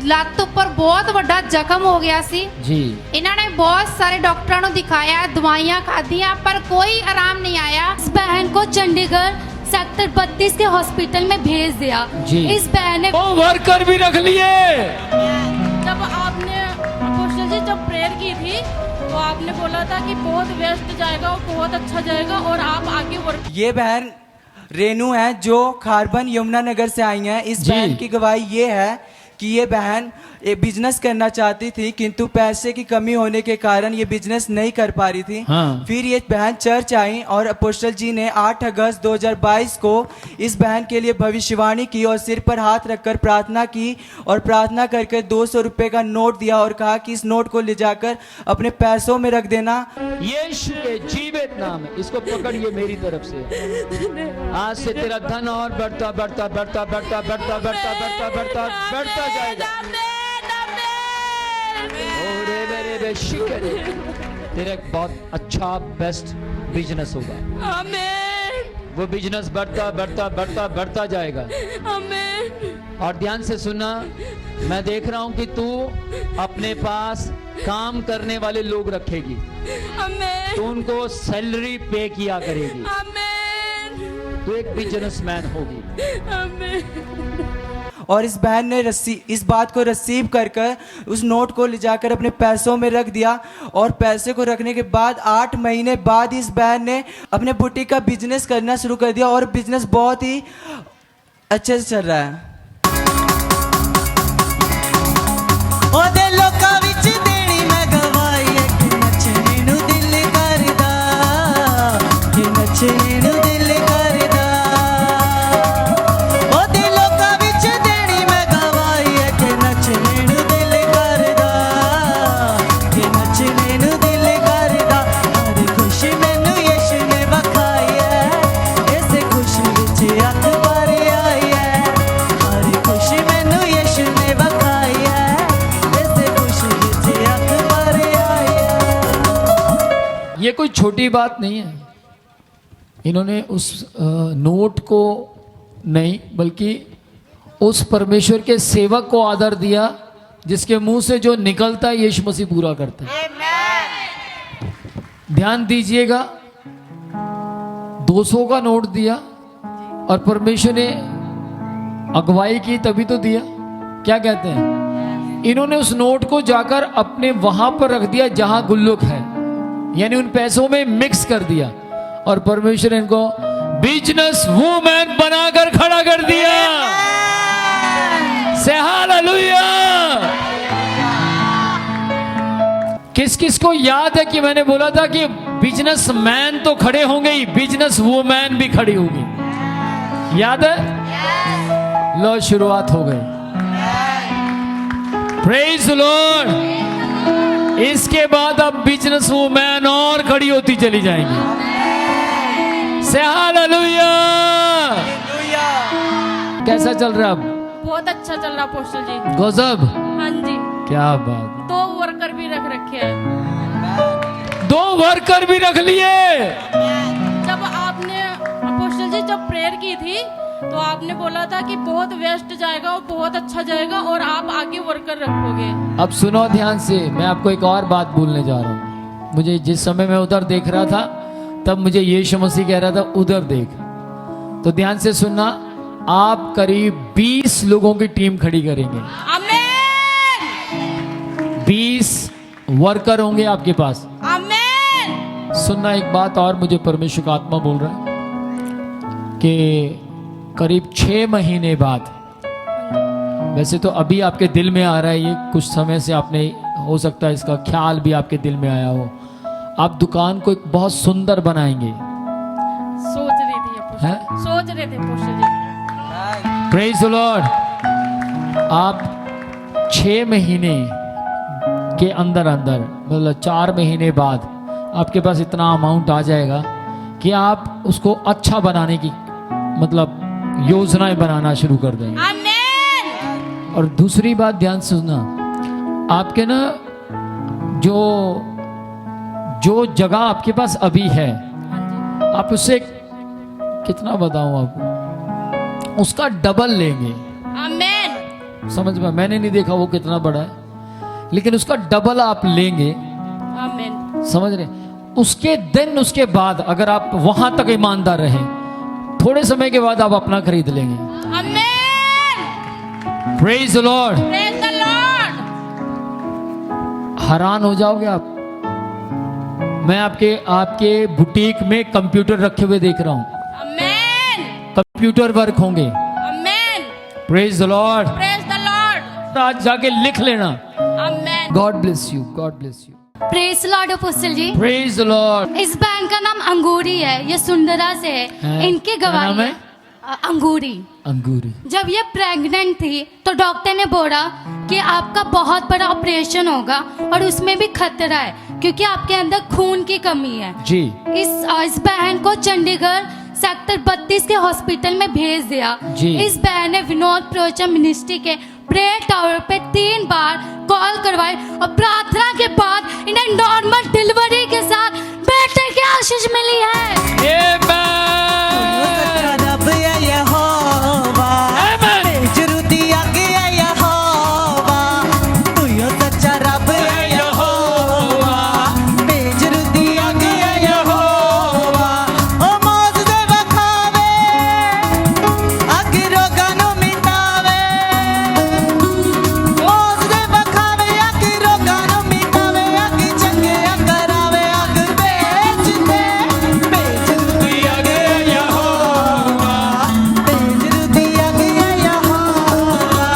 ਲੱਤ ਉੱਪਰ ਬਹੁਤ ਵੱਡਾ ਜ਼ਖਮ ਹੋ ਗਿਆ ਸੀ जी ਇਹਨਾਂ ਨੇ ਬਹੁਤ ਸਾਰੇ ਡਾਕਟਰਾਂ ਨੂੰ ਦਿਖਾਇਆ ਦਵਾਈਆਂ ਖਾਧੀਆਂ पर कोई आराम नहीं आया। इस बहन को चंडीगढ़ सेक्टर 32 के हॉस्पिटल में भेज दिया। जी। इस बहन ने वो वर्कर भी रख लिए। जब आपने अपोस्टल जी जब प्रेयर की थी तो आपने बोला था कि बहुत वेस्ट जाएगा और बहुत अच्छा जाएगा और आप आगे वर्क। ये बहन रेनू है जो खारबन यमुनानगर से आई हैं। इस जी। बहन की गवाही ये है कि ये बहन एक बिजनेस करना चाहती थी किंतु पैसे की कमी होने के कारण ये बिजनेस नहीं कर पा रही थी। हाँ। फिर ये बहन चर्च आई और अपोस्टल जी ने 8 अगस्त 2022 को इस बहन के लिए भविष्यवाणी की और सिर पर हाथ रखकर प्रार्थना की और प्रार्थना करके 200 रुपये का नोट दिया और कहा कि इस नोट को ले जाकर अपने पैसों में रख देना। यीशु के जीवित नाम है, इसको पकड़िए मेरी तरफ से। आज से तेरा धन और बढ़ता बढ़ता बढ़ता बढ़ता बढ़ता बढ़ता बढ़ता बढ़ता बढ़ता जाएगा। ओरे मेरे बेशिकर तेरा एक बहुत अच्छा बेस्ट बिजनेस होगा। आमीन वो बिजनेस बढ़ता बढ़ता बढ़ता बढ़ता जाएगा। आमीन। और ध्यान से सुनना, मैं देख रहा हूं कि तू अपने पास काम करने वाले लोग रखेगी, आमीन तू उनको सैलरी पे किया करेगी, आमीन तू एक बिजनेसमैन होगी। आमीन। और इस बहन ने इस बात को रिसीव कर उस नोट को ले जाकर अपने पैसों में रख दिया और पैसे को रखने के बाद 8 महीने बाद इस बहन ने अपने बुटीक का बिजनेस करना शुरू कर दिया और बिजनेस बहुत ही अच्छे से चल रहा है। ਉਹਦੇ ਲੋਕਾਂ ਵਿੱਚ ਦੇਣੀ ਮੈਂ ਗਵਾਈ ਕਿ ਨੱਚਣੇ ਨੂੰ ਦਿਲ ਕਰਦਾ ਕਿ ਨੱਚਣੇ ਨੂੰ ਦਿਲ ਕਰਦਾ ਉਹਦੇ ਲੋਕਾਂ ਵਿੱਚ ਦੇਣੀ ਮੈਂ ਗਵਾਈ ਕਿ ਨੱਚਣੇ ਨੂੰ ਦਿਲ ਕਰਦਾ ਕਿ ਨੱਚਣੇ ਨੂੰ ਦਿਲ ਕਰਦਾ ਹਰ ਖੁਸ਼ੀ ਮੈਨੂੰ ਯਿਸੂ ਨੇ ਵਖਾਈ ਹੈ ਇਸੇ ਖੁਸ਼ੀ ਵਿੱਚ ਅੱਖ ਭਰ ਆਈ ਹੈ ਹਰ ਖੁਸ਼ੀ ਮੈਨੂੰ ਯਿਸੂ ਨੇ ਵਖਾਈ ਹੈ ये कोई छोटी बात नहीं है। इन्होंने उस नोट को नहीं बल्कि उस परमेश्वर के सेवक को आदर दिया जिसके मुंह से जो निकलता है यीशु मसीह पूरा करता है। ध्यान दीजिएगा, 200 का नोट दिया और परमेश्वर ने अगुवाई की तभी तो दिया। क्या कहते हैं, इन्होंने उस नोट को जाकर अपने वहां पर रख दिया जहां गुल्लुक है, यानी उन पैसों में मिक्स कर दिया और परमेश्वर ने इनको बिजनेस वूमेन बनाकर खड़ा कर दिया। से हालेलुया। किस किस को याद है कि मैंने बोला था कि बिजनेस मैन तो खड़े होंगे ही, बिजनेस वूमेन भी खड़ी होगी। याद है? लो शुरुआत हो गई। Praise Lord. इसके बाद अब बिजनेस वूमेन और खड़ी होती चली जाएंगी। से हालेलुया। कैसा चल रहा है अब? बहुत अच्छा चल रहा अपोस्टल जी। गजब। हाँ जी। क्या बात। 2 वर्कर भी रख रखे हैं। 2 वर्कर भी रख लिए। जब आपने अपोस्टल जी जब प्रेयर की थी तो आपने बोला था कि बहुत वेस्ट जाएगा और बहुत अच्छा जाएगा और आप आगे वर्कर रखोगे। अब सुनो ध्यान से, मैं आपको एक और बात बोलने जा रहा हूं। मुझे जिस समय मैं उधर देख रहा था तब मुझे यीशु मसीह कह रहा था उधर देख। तो ध्यान से सुनना, आप करीब 20 लोगों की टीम खड़ी करेंगे। आमीन 20 वर्कर होंगे आपके पास। आमीन। सुनना एक बात और, मुझे परमेश्वर का आत्मा बोल रहा है कि करीब 6 महीने बाद, वैसे तो अभी आपके दिल में आ रहा है ये, कुछ समय से आपने, हो सकता है इसका ख्याल भी आपके दिल में आया हो, आप दुकान को एक बहुत सुंदर बनाएंगे। सोच रही थी अपोस्टल। हैं? सोच रहे थे apostle ji. Praise the lord. आप 6 महीने के अंदर अंदर, मतलब 4 महीने बाद आपके पास इतना अमाउंट आ जाएगा कि आप उसको अच्छा बनाने की मतलब योजनाएं बनाना शुरू कर देंगे। आमीन। और दूसरी बात ध्यान से सुनना, आपके ना जो जगह आपके पास अभी है, आप उससे कितना बताऊं आपको, उसका डबल लेंगे। आमीन। समझ में, मैंने नहीं देखा वो कितना बड़ा है, लेकिन उसका डबल आप लेंगे। आमीन। समझ रहे? उसके दिन, उसके बाद अगर आप वहां तक ईमानदार रहें, थोड़े समय के बाद आप अपना खरीद लेंगे। आमीन। Praise the lord. Praise the Lord. हैरान हो जाओगे आप। मैं आपके बुटीक में कंप्यूटर रखे हुए देख रहा हूं। आमीन। कंप्यूटर वर्क होंगे। आमीन। Praise the lord. Praise the lord. आज जाके लिख लेना। आमीन। God bless you, God bless you. Praise lord apostle ji. Praise the lord. इस बैंक का नाम अंगूरी है, ये सुंदरा से है। इनके क्या नाम गवाही है? अंगूरी। अंगूरी। जब ये प्रेग्नेंट थी तो डॉक्टर ने बोला कि आपका बहुत बड़ा ऑपरेशन होगा और उसमें भी खतरा है क्योंकि आपके अंदर खून की कमी है। जी। इस बहन को चंडीगढ़ सेक्टर 32 के हॉस्पिटल में भेज दिया। जी। इस बहन ने विनोद प्रोचम मिनिस्ट्री के प्रेयर टावर पे 3 बार कॉल करवाई और प्रार्थना के बाद इन्हें नॉर्मल डिलीवरी के साथ बेटे की आशीष मिली है। रब है यहोवा, बेजुर्दी आगे है यहोवा, तू यो सच्चा रब है यहोवा, बेजुर्दी आगे है यहोवा, ओ मौत दे वखावे, आगे रोगां नूं मिटावे, मौत दे वखावे, आगे रोगां नूं मिटावे, आगे चंगिया करावे, आगे बेच दे, बेजुर्दी आगे है यहोवा, बेजुर्दी आगे है यहोवा।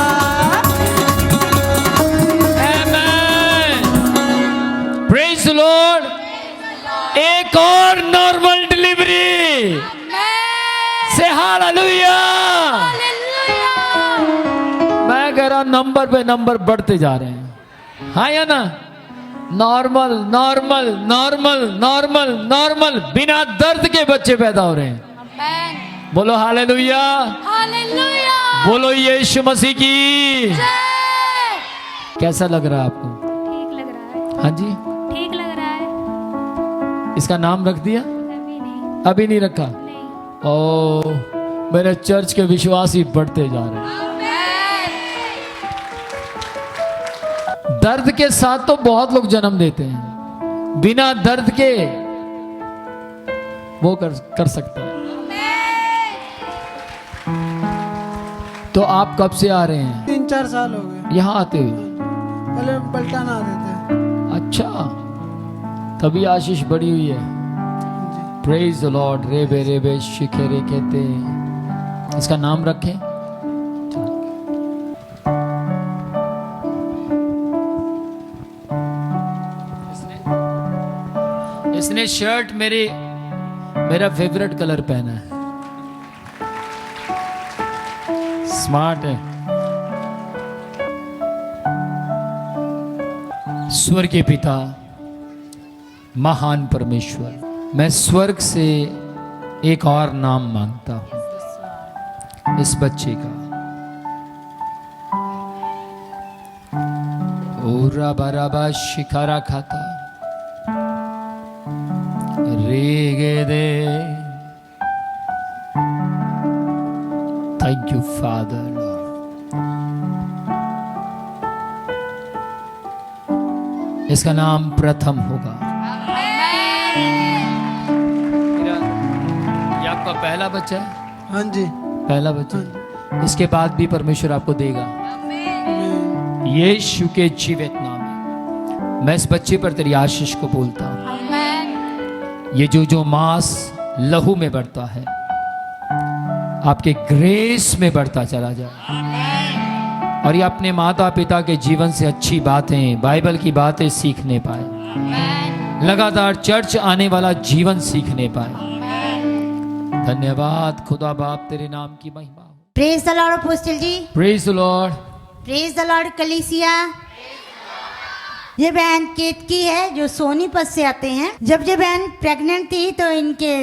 Praise the Lord. एक और नॉर्मल डिलीवरी से हालेलुया। मैं कह रहा हूं नंबर पे नंबर बढ़ते जा रहे हैं, हाँ या ना? Normal normal normal normal normal बिना दर्द के बच्चे पैदा हो रहे हैं। बोलो हालेलुया। हालेलुया। बोलो यीशु मसीह की। कैसा लग रहा है आपको? ठीक लग रहा है। हाँ जी। ठीक लग रहा है। इसका नाम रख दिया? अभी नहीं। अभी नहीं रखा? नहीं। ओ, मेरे चर्च के विश्वासी बढ़ते जा रहे हैं। दर्द के साथ तो बहुत लोग जन्म देते हैं, बिना दर्द के वो कर सकता है। तो आप कब से आ रहे हैं? 3-4 साल हो गए। यहाँ आते हुए? पहले पलटन आते थे। अच्छा, तभी आशीष बढ़ी हुई है। Praise the Lord. रेबे रेबे शिखे रे कहते हैं। इसका नाम रखें। इसने शर्ट मेरा फेवरेट कलर पहना है। स्मार्ट है। स्वर्गीय पिता, महान परमेश्वर, मैं स्वर्ग से एक और नाम मांगता हूं इस बच्चे का। ओरा बराबा शिकारा खाता रेगे दे। Thank you Father. इसका नाम प्रथम होगा। ये आपका पहला बच्चा है? हाँ जी। पहला बच्चा है। इसके बाद भी परमेश्वर आपको देगा यीशु के जीवित नाम में। मैं इस बच्चे पर तेरी आशीष को बोलता हूं। ये जो मांस लहू में बढ़ता है, आपके ग्रेस में बढ़ता चला जाए, और ये अपने माता पिता के जीवन से अच्छी बातें, बाइबल की बातें सीखने पाए, लगातार चर्च आने वाला जीवन सीखने पाए। धन्यवाद खुदा बाप, तेरे नाम की महिमा हो। Praise the lord apostle ji. Praise the lord. Praise the lord कलीसिया। ये बहन केतकी है जो सोनीपत से आते हैं। जब ये बहन प्रेग्नेंट थी तो इनके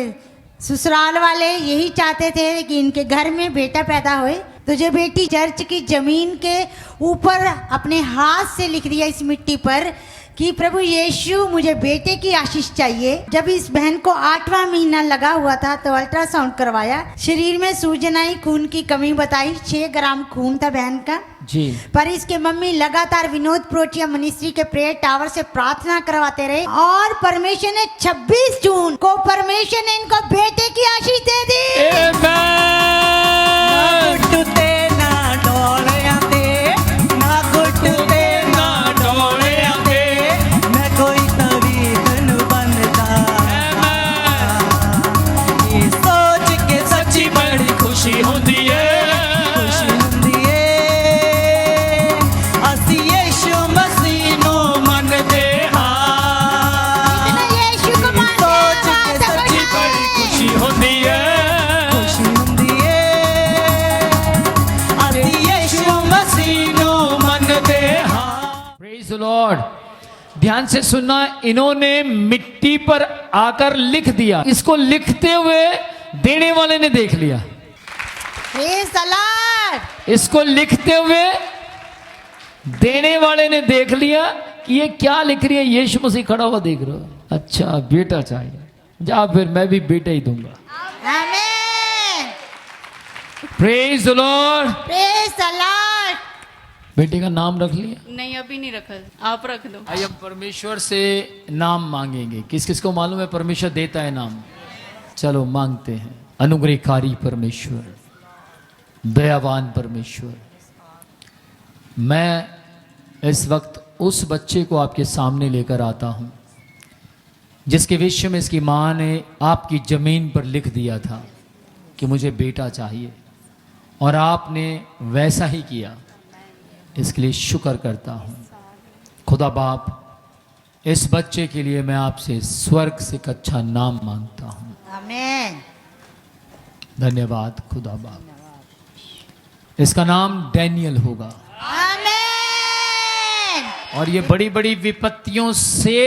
ससुराल वाले यही चाहते थे कि इनके घर में बेटा पैदा होए। तो जो बेटी चर्च की जमीन के ऊपर अपने हाथ से लिख दिया इस मिट्टी पर कि प्रभु यीशु मुझे बेटे की आशीष चाहिए। जब इस बहन को 8वां महीना लगा हुआ था तो अल्ट्रासाउंड करवाया, शरीर में सूजन आई, खून की कमी बताई, 6 ग्राम खून था बहन का जी। पर इसके मम्मी लगातार विनोद प्रोचिया मिनिस्ट्री के प्रेयर टावर से प्रार्थना करवाते रहे और परमेश्वर ने 26 जून को परमेश्वर ने इनको बेटे की आशीष दे दी। टूटे ना डोलियां ते, ना गुटते ना डोलियां ते, मैं कोई तवीतन बनदा। ये सोच के सच्ची बड़ी खुशी होती है, खुशी होती है। असी यीशु मसीह नू मनदे हां, यीशु को मानते सोच हैं, के सच्ची बड़ी खुशी होती है, खुशी होती है। असी यीशु मसीह नू मनदे हां। Praise the Lord. ध्यान से सुनना, इन्होंने मिट्टी पर आकर लिख दिया। इसको लिखते हुए देने वाले ने देख लिया। Praise the Lord. इसको लिखते हुए देने वाले ने देख लिया कि ये क्या लिख रही है। यीशु मसीह खड़ा हुआ देख रहा है, अच्छा बेटा चाहिए, जा फिर मैं भी बेटा ही दूंगा। आमीन। Praise the lord. Praise the Lord. बेटे का नाम रख लिया? नहीं अभी नहीं रखा, आप रख दो। आइए हम परमेश्वर से नाम मांगेंगे। किस किस को मालूम है परमेश्वर देता है नाम? चलो मांगते हैं। अनुग्रहकारी परमेश्वर, दयावान परमेश्वर, मैं इस वक्त उस बच्चे को आपके सामने लेकर आता हूं जिसके विषय में इसकी मां ने आपकी जमीन पर लिख दिया था कि मुझे बेटा चाहिए, और आपने वैसा ही किया। इसके लिए शुक्र करता हूं। खुदा बाप, इस बच्चे के लिए मैं आपसे स्वर्ग से एक अच्छा नाम मांगता हूं। आमीन। धन्यवाद खुदा बाप। इसका नाम डैनियल होगा, आमीन। और ये बड़ी बड़ी विपत्तियों से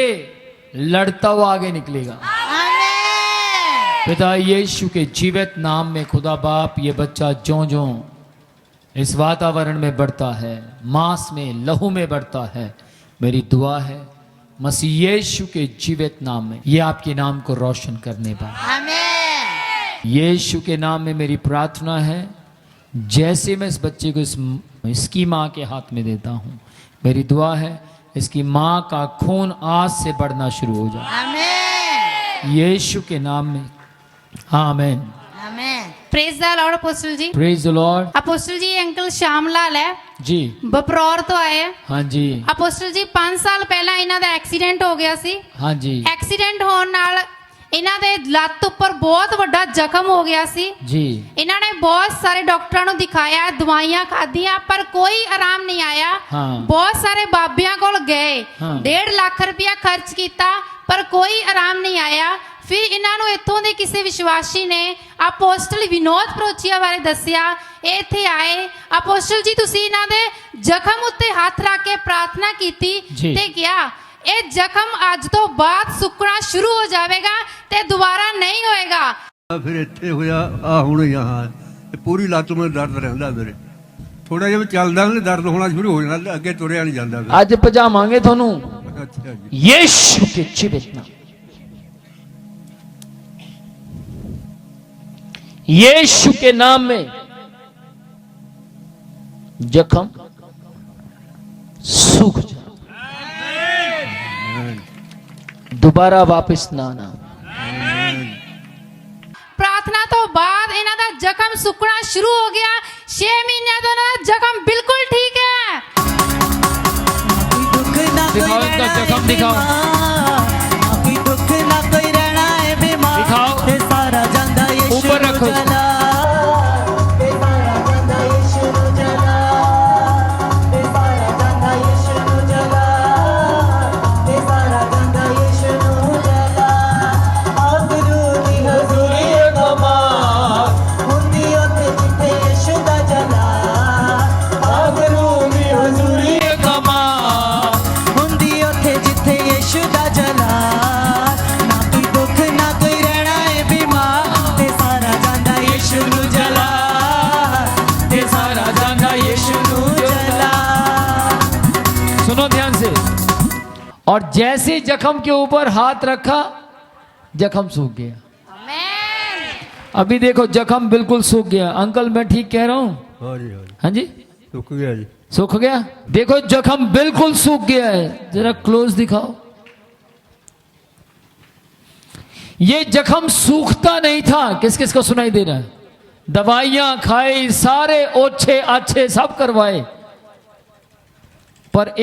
लड़ता हुआ आगे निकलेगा। आमीन। पिता यीशु के जीवित नाम में खुदा बाप, ये बच्चा ज्यों ज्यों इस वातावरण में बढ़ता है, मांस में, लहू में बढ़ता है, मेरी दुआ है मसीह यीशु के जीवित नाम में ये आपके नाम को रोशन करने पाए। आमीन। यीशु के नाम में मेरी प्रार्थना है, जैसे मैं इस बच्चे को इसकी माँ के हाथ में देता हूँ, मेरी दुआ है इसकी माँ का खून आज से बढ़ना शुरू हो जाए, आमीन। यीशु के नाम में। आमीन। आमीन। Praise the lord. Apostle ji, praise the lord. Apostle ji, uncle Shyamlal है जी, बपरौर तो आए। हाँ जी, ਅਪੋਸਟਲ ਜੀ 5 ਸਾਲ ਪਹਿਲਾਂ ਇਹਨਾਂ ਦਾ ਐਕਸੀਡੈਂਟ ਹੋ ਗਿਆ ਸੀ। हाँ जी, ਐਕਸੀਡੈਂਟ ਹੋਣ ਨਾਲ ਇਹਨਾਂ ਦੇ ਲੱਤ ਉੱਪਰ ਬਹੁਤ ਵੱਡਾ ਜ਼ਖਮ ਹੋ ਗਿਆ ਸੀ। जी, ਇਹਨਾਂ ਨੇ ਬਹੁਤ ਸਾਰੇ ਡਾਕਟਰਾਂ ਨੂੰ ਦਿਖਾਇਆ, ਦਵਾਈਆਂ ਖਾਧੀਆਂ, ਪਰ ਕੋਈ ਆਰਾਮ ਨਹੀਂ ਆਇਆ। ਹਾਂ। ਬਹੁਤ ਸਾਰੇ ਬਾਬਿਆਂ ਕੋਲ ਗਏ, ਹਾਂ। 1.5 ਲੱਖ ਰੁਪਇਆ ਖਰਚ ਕੀਤਾ, ਪਰ ਕੋਈ ਆਰਾਮ ਨਹੀਂ ਆਇਆ। ਫਿਰ ਇਹਨਾਂ ਨੂੰ ਇੱਥੋਂ ਦੇ ਕਿਸੇ ਵਿਸ਼ਵਾਸੀ ਨੇ ਅਪੋਸਟਲ ਵਿਨੋਦ ਪ੍ਰੋਚੀਆ ਬਾਰੇ ਦੱਸਿਆ। ਇਹ ਇੱਥੇ ਆਏ। ਅਪੋਸਟਲ ਜੀ, ਤੁਸੀਂ ਇਹਨਾਂ ਦੇ ਜ਼ਖਮ ਉੱਤੇ ਹੱਥ ਰੱਖ ਕੇ ਪ੍ਰਾਰਥਨਾ ਕੀਤੀ ਜੀ। ਤੇ ਕਿਹਾ ਇਹ ਜ਼ਖਮ ਅੱਜ ਤੋਂ ਬਾਅਦ ਸੁੱਕਣਾ ਸ਼ੁਰੂ ਹੋ ਜਾਵੇਗਾ ਤੇ ਦੁਬਾਰਾ ਨਹੀਂ ਹੋਏਗਾ। ਫਿਰ ਇੱਥੇ ਹੋਇਆ ਆ ਹੁਣ ਯਹਾਂ ਇਹ ਪੂਰੀ ਲੱਤ में ਦਰਦ ਰਹਿੰਦਾ ਮੇਰੇ, ਥੋੜਾ ਜਿਹਾ ਚੱਲਦਾ ਨਾ ਦਰਦ ਹੋਣਾ ਸ਼ੁਰੂ ਹੋ ਜਾਂਦਾ, ਅੱਗੇ ਤੁਰਿਆ ਨਹੀਂ ਜਾਂਦਾ ਫਿਰ। ਅੱਜ ਭਜਾਵਾਂਗੇ ਤੁਹਾਨੂੰ ਅੱਛਾ ਜੀ। यीशु के जीवित नाम, यीशु के नाम में जख्म सूख जा, दोबारा वापस ना आना। ਪ੍ਰਾਰਥਨਾ ਤੋਂ ਬਾਅਦ ਇਹਨਾਂ ਦਾ ਜ਼ਖਮ ਸੁੱਕਣਾ ਸ਼ੁਰੂ ਹੋ ਗਿਆ। 6 ਮਹੀਨਿਆਂ ਤੋਂ ਇਹਨਾਂ ਦਾ ਜ਼ਖਮ ਬਿਲਕੁਲ ਠੀਕ ਹੈ। दुख ना कोई दिखाओ इनका रहना जख्म है दिखाओ। बीमार, ना कोई दुख ना कोई रहना है बीमार, दिखाओ। ते सारा जांदा यीशु ऊपर रखो। नू जला, ते सारा जांदा यीशु नू जला, ते सारा जांदा यीशु नू जला, ते सारा जांदा यीशु नू जला। आगरू दी हजूरी कमाल हुंदी उत्थे जिथे यीशु दा जला, आगरू दी हजूरी कमा हुंदी उत्थे जिथे यीशु दा और जैसे जख्म के ऊपर हाथ रखा जख्म सूख गया। अभी देखो जख्म बिल्कुल सूख गया। अंकल मैं ठीक कह रहा हूं? हाँ जी हाँ जी, हाँ जी, रुक गया जी। सूख गया। देखो जख्म बिल्कुल सूख गया है, जरा क्लोज दिखाओ। ये जख्म सूखता नहीं था। किस किस को सुनाई दे रहा है? दवाइयां खाई, सारे ओछे आछे सब करवाए, पर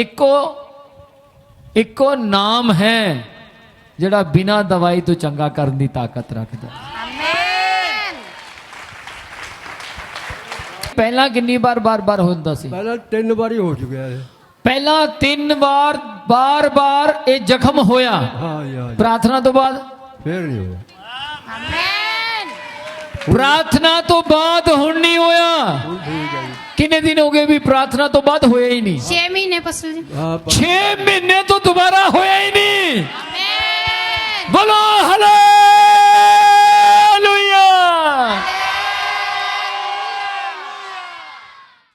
इको नाम है जड़ा बिना दवाई तो चंगा करने की ताकत रखता। पहला कितनी बार बार होता सी? पहला 3 बार ही हो चुका है। पहला 3 बार ये जख्म होया। हाँ जी हाँ जी, प्रार्थना तो बाद फिर नहीं हुआ। प्रार्थना तो बाद हुण नहीं होया। कितने दिन हो गए भी प्रार्थना तो बाद होया ही नहीं? 6 महीने पास्टर जी। हाँ 6 महीने तो दोबारा होया ही नहीं। बोलो हले